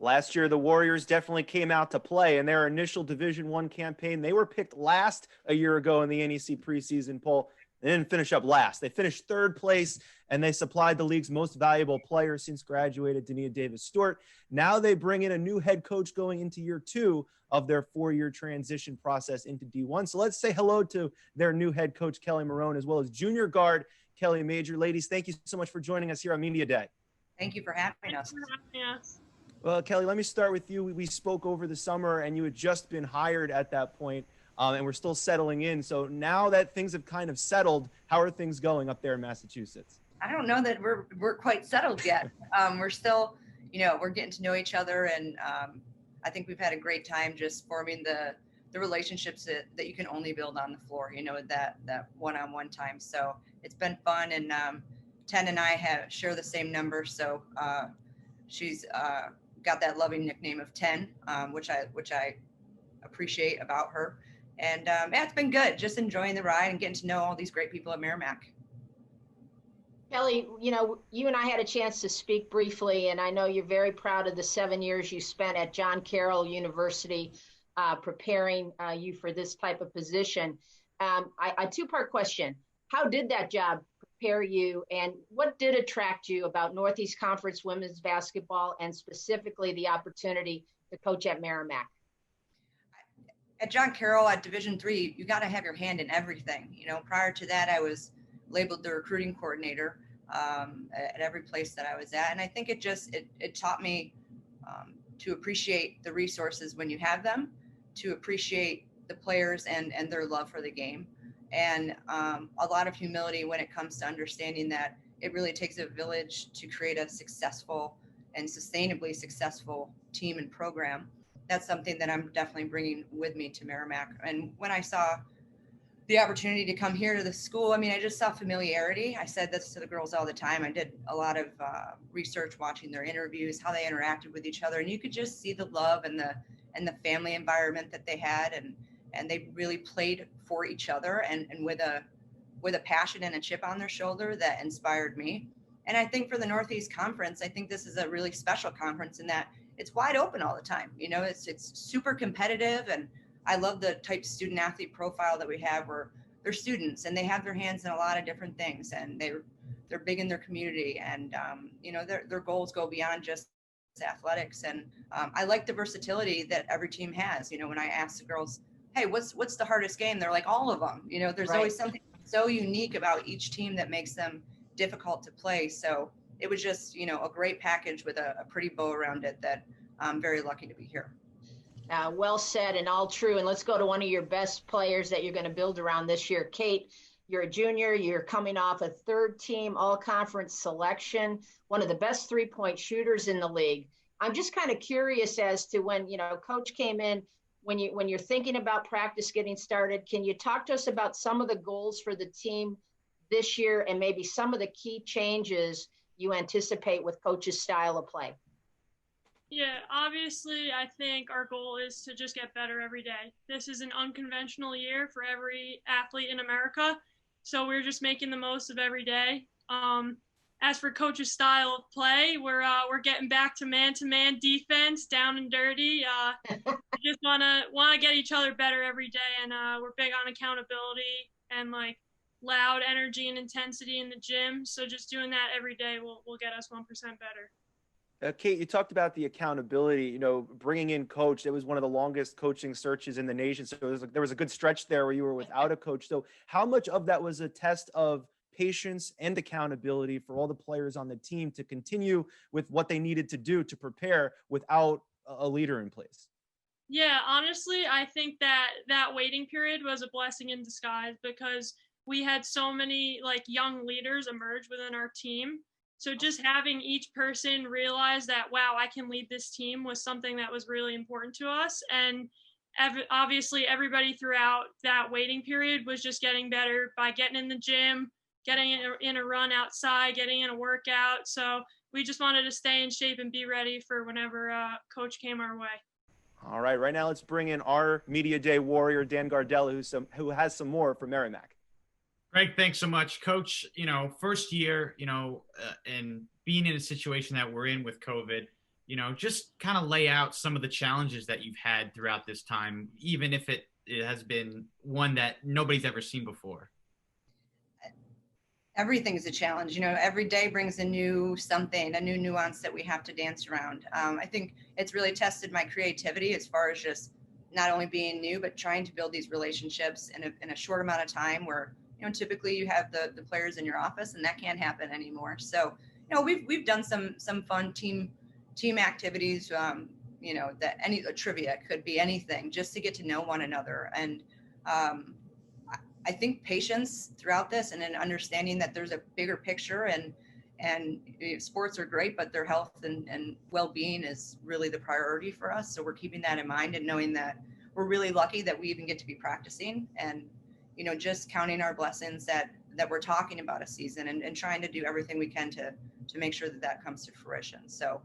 Last year, the Warriors definitely came out to play in their initial Division I campaign. They were picked last a year ago in the NEC preseason poll. They didn't finish up last. They finished third place, and they supplied the league's most valuable player since graduated, Dania Davis-Stewart. Now they bring in a new head coach going into year 2 of their 4-year transition process into D1. So let's say hello to their new head coach, Kelly Morrone, as well as junior guard Kelly Major. Ladies, thank you so much for joining us here on Media Day. Thank you for having us. Well, Kelly, let me start with you. We spoke over the summer, and you had just been hired at that point, and we're still settling in. So now that things have kind of settled, how are things going up there in Massachusetts? I don't know that we're quite settled yet. We're still, we're getting to know each other, and I think we've had a great time just forming the relationships that you can only build on the floor, that one-on-one time. So it's been fun, and Ten and I share the same number, so she's got that loving nickname of 10, which I appreciate about her. And yeah, it's been good, just enjoying the ride and getting to know all these great people at Merrimack. Kelly, you and I had a chance to speak briefly, and I know you're very proud of the 7 years you spent at John Carroll University preparing you for this type of position. A two-part question. How did that job prepare you, and what did attract you about Northeast Conference women's basketball, and specifically the opportunity to coach at Merrimack? At John Carroll at Division III, you got to have your hand in everything. Prior to that, I was labeled the recruiting coordinator at every place that I was at, and I think it taught me to appreciate the resources when you have them, to appreciate the players and their love for the game. And a lot of humility when it comes to understanding that it really takes a village to create a successful and sustainably successful team and program. That's something that I'm definitely bringing with me to Merrimack. And when I saw the opportunity to come here to the school, I just saw familiarity. I said this to the girls all the time. I did a lot of research watching their interviews, how they interacted with each other, and you could just see the love and the family environment that they had, and they really played for each other and with a passion and a chip on their shoulder that inspired me. And I think for the Northeast Conference, I think this is a really special conference in that it's wide open all the time. It's super competitive, and I love the type of student athlete profile that we have, where they're students and they have their hands in a lot of different things, and they're big in their community, and their goals go beyond just athletics. And I like the versatility that every team has. When I ask the girls, hey, what's the hardest game? They're like, all of them. There's always something so unique about each team that makes them difficult to play. So it was just, a great package with a pretty bow around it that I'm very lucky to be here. Well said and all true. And let's go to one of your best players that you're going to build around this year. Kate, you're a junior. You're coming off a third-team all-conference selection, one of the best three-point shooters in the league. I'm just kind of curious as to when, Coach came in, when you're thinking about practice getting started, can you talk to us about some of the goals for the team this year and maybe some of the key changes you anticipate with Coach's style of play? Yeah, obviously, I think our goal is to just get better every day. This is an unconventional year for every athlete in America, so we're just making the most of every day. As for Coach's style of play, we're getting back to man-to-man defense, down and dirty. We just wanna get each other better every day, and we're big on accountability and loud energy and intensity in the gym. So just doing that every day will get us 1% better. Kate, you talked about the accountability, bringing in coach. It was one of the longest coaching searches in the nation. So there was a good stretch there where you were without a coach. So how much of that was a test of patience and accountability for all the players on the team to continue with what they needed to do to prepare without a leader in place? Yeah, honestly, I think that waiting period was a blessing in disguise, because we had so many young leaders emerge within our team. So just having each person realize that, wow, I can lead this team, was something that was really important to us. And obviously everybody throughout that waiting period was just getting better by getting in the gym, getting in a run outside, getting in a workout. So we just wanted to stay in shape and be ready for whenever Coach came our way. All right, right now let's bring in our Media Day warrior, Dan Gardella, who has some more for Merrimack. Greg, thanks so much. Coach, first year, and being in a situation that we're in with COVID, just kind of lay out some of the challenges that you've had throughout this time, even if it has been one that nobody's ever seen before. Everything's a challenge. Every day brings a new nuance that we have to dance around. I think it's really tested my creativity as far as just not only being new, but trying to build these relationships in a short amount of time where, typically you have the players in your office, and that can't happen anymore. So, we've done some fun team activities, that a trivia could be anything, just to get to know one another. And I think patience throughout this, and an understanding that there's a bigger picture, and sports are great, but their health and well-being is really the priority for us. So we're keeping that in mind, and knowing that we're really lucky that we even get to be practicing, and, just counting our blessings that we're talking about a season, and trying to do everything we can to make sure that comes to fruition. So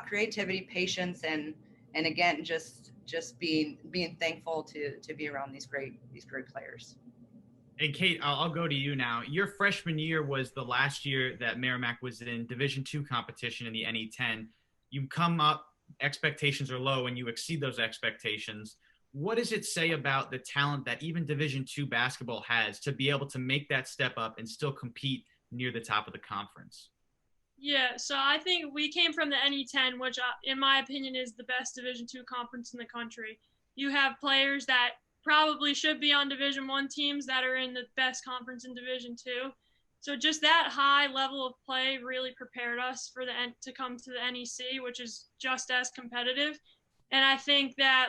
creativity, patience, and again, just being thankful to be around these great players. And Kate, I'll go to you now. Your freshman year was the last year that Merrimack was in Division II competition in the NE10. You come up, expectations are low, and you exceed those expectations. What does it say about the talent that even Division II basketball has to be able to make that step up and still compete near the top of the conference? Yeah, so I think we came from the NE10, which in my opinion is the best Division II conference in the country. You have players that probably should be on Division I teams that are in the best conference in Division II. So just that high level of play really prepared us to come to the NEC, which is just as competitive. And I think that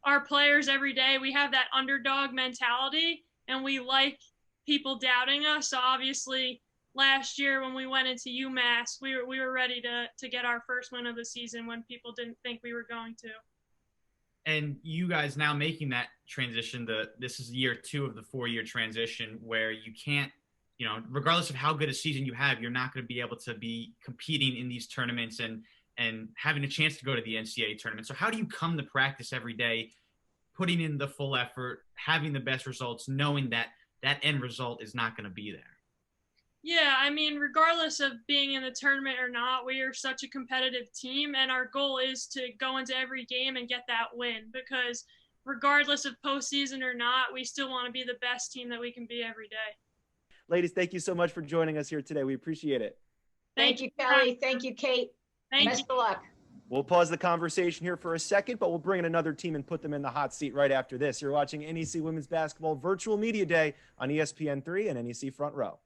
our players every day, we have that underdog mentality, and we like people doubting us. So obviously last year when we went into UMass, we were ready to get our first win of the season when people didn't think we were going to. And you guys now making that transition, this is year 2 of the 4-year transition, where you can't, regardless of how good a season you have, you're not going to be able to be competing in these tournaments and having a chance to go to the NCAA tournament. So how do you come to practice every day, putting in the full effort, having the best results, knowing that that end result is not going to be there? Yeah, I mean, regardless of being in the tournament or not, we are such a competitive team, and our goal is to go into every game and get that win, because regardless of postseason or not, we still want to be the best team that we can be every day. Ladies, thank you so much for joining us here today. We appreciate it. Thank you, Kelly. Thank you, Kate. Best of luck. We'll pause the conversation here for a second, but we'll bring in another team and put them in the hot seat right after this. You're watching NEC Women's Basketball Virtual Media Day on ESPN3 and NEC Front Row.